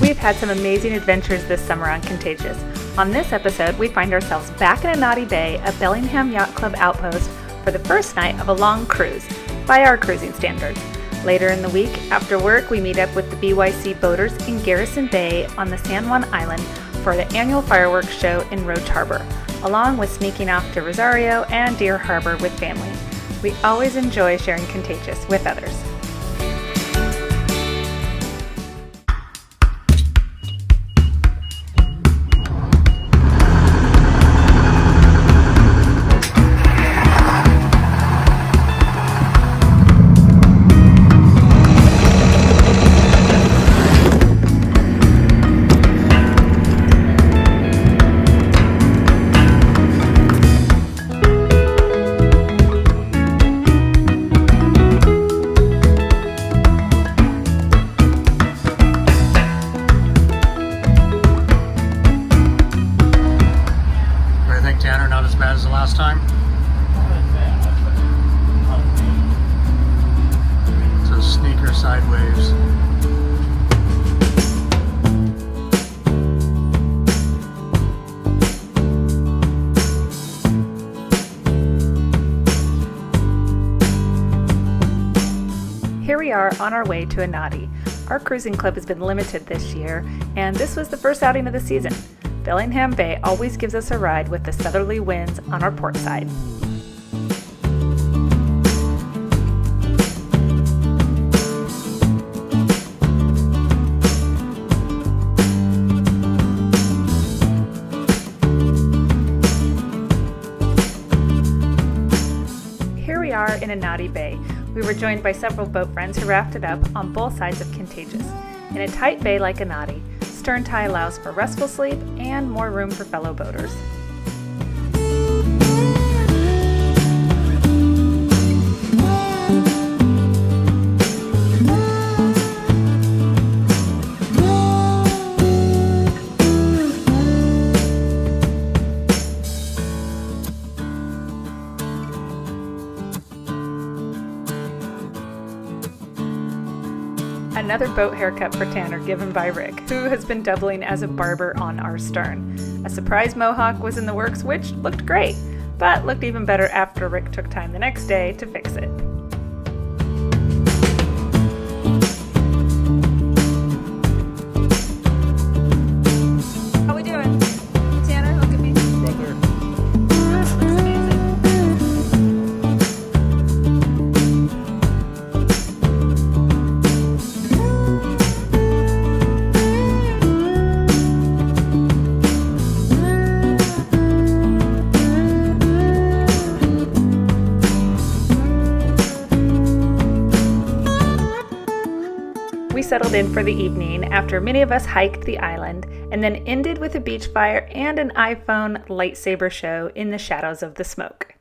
we've had some amazing adventures this summer on Contagious. On this episode, we find ourselves back in Inati Bay, a Bellingham Yacht Club outpost, for the first night of a long cruise, by our cruising standards. Later in the week, after work, we meet up with the BYC boaters in Garrison Bay on the San Juan Island for the annual fireworks show in Roche Harbor, along with sneaking off to Rosario and Deer Harbor with family. We always enjoy sharing Contagious with others. Time. So sneaker sideways. Here we are on our way to Inati. Our cruising club has been limited this year, and this was the first outing of the season. Bellingham Bay always gives us a ride with the southerly winds on our port side. Here we are in Inati Bay. We were joined by several boat friends who rafted up on both sides of Contagious. In a tight bay like Inati, stern tie allows for restful sleep and more room for fellow boaters. Another boat haircut for Tanner given by Rick, who has been doubling as a barber on our stern. A surprise mohawk was in the works, which looked great, but looked even better after Rick took time the next day to fix it. How we doing? Tanner, look at me. Right there. That looks amazing. We settled in for the evening after many of us hiked the island and then ended with a beach fire and an iPhone lightsaber show in the shadows of the smoke.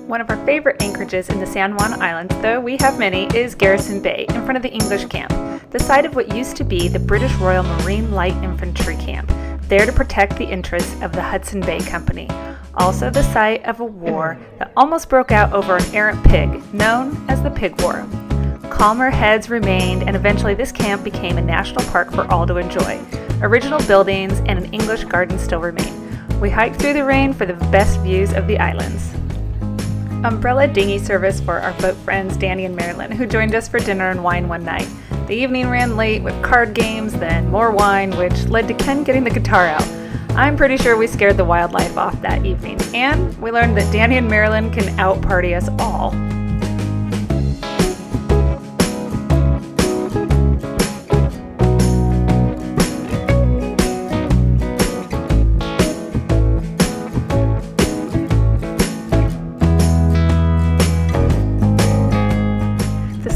One of our favorite anchorages in the San Juan Islands, though we have many, is Garrison Bay in front of the English camp, the site of what used to be the British Royal Marine Light Infantry camp, there to protect the interests of the Hudson Bay Company. Also the site of a war that almost broke out over an errant pig, known as the Pig War. Calmer heads remained, and eventually this camp became a national park for all to enjoy. Original buildings and an English garden still remain. We hiked through the rain for the best views of the islands. Umbrella dinghy service for our boat friends Danny and Marilyn, who joined us for dinner and wine one night. The evening ran late with card games, then more wine, which led to Ken getting the guitar out. I'm pretty sure we scared the wildlife off that evening, and we learned that Danny and Marilyn can out-party us all.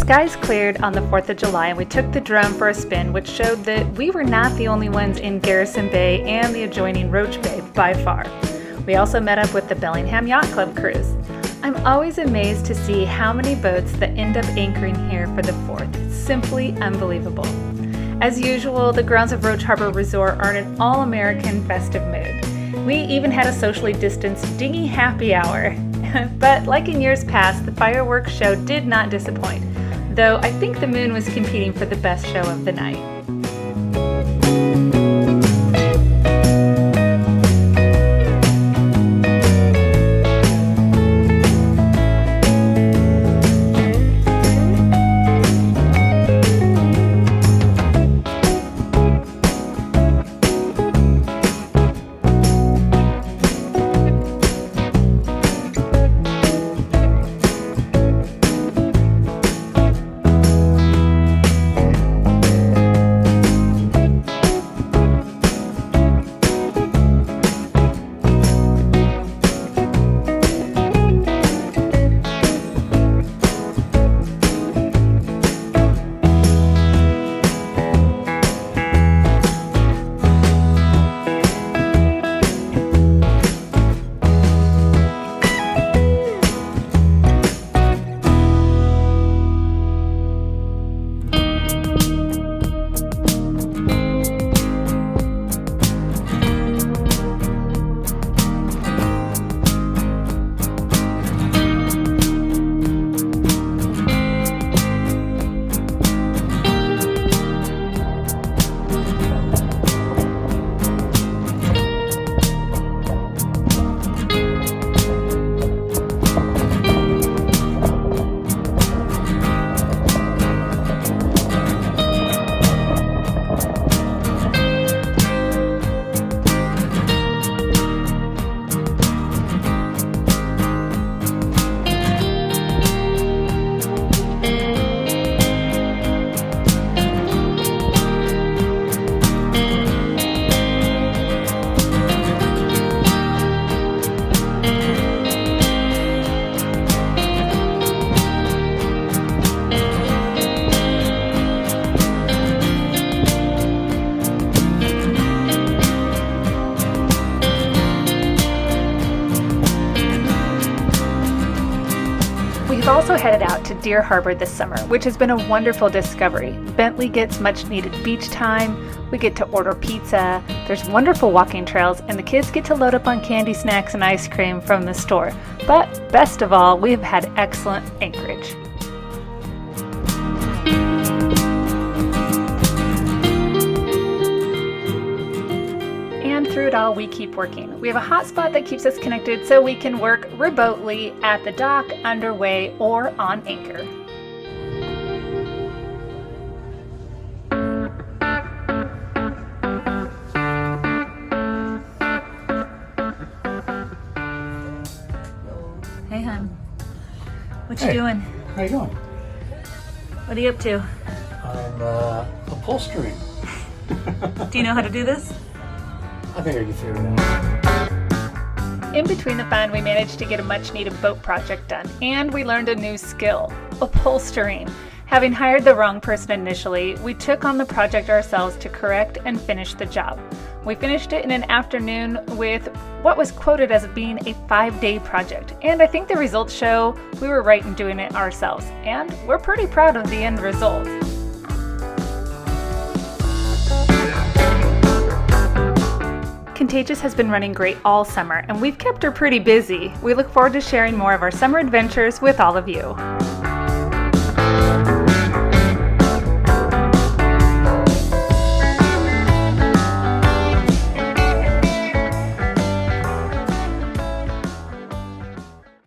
Skies cleared on the 4th of July and we took the drone for a spin, which showed that we were not the only ones in Garrison Bay and the adjoining Roche Bay by far. We also met up with the Bellingham Yacht Club cruise. I'm always amazed to see how many boats that end up anchoring here for the 4th. It's simply unbelievable. As usual, the grounds of Roche Harbor Resort are in an all-American festive mood. We even had a socially distanced dinghy happy hour. But like in years past, the fireworks show did not disappoint, though I think the moon was competing for the best show of the night. also headed out to Deer Harbor this summer, which has been a wonderful discovery. Bentley gets much needed beach time, we get to order pizza, there's wonderful walking trails, and the kids get to load up on candy, snacks, and ice cream from the store. But best of all, we have had excellent anchorage. Through it all, we keep working. We have a hotspot that keeps us connected so we can work remotely at the dock, underway, or on anchor. Hey, hon. What you doing? How you doing? What are you up to? I'm upholstering. Do you know how to do this? I think I can figure it out. In between the fun, we managed to get a much-needed boat project done, and we learned a new skill, upholstering. Having hired the wrong person initially, we took on the project ourselves to correct and finish the job. We finished it in an afternoon with what was quoted as being a 5-day project, and I think the results show we were right in doing it ourselves, and we're pretty proud of the end result. Contagious has been running great all summer, and we've kept her pretty busy. We look forward to sharing more of our summer adventures with all of you.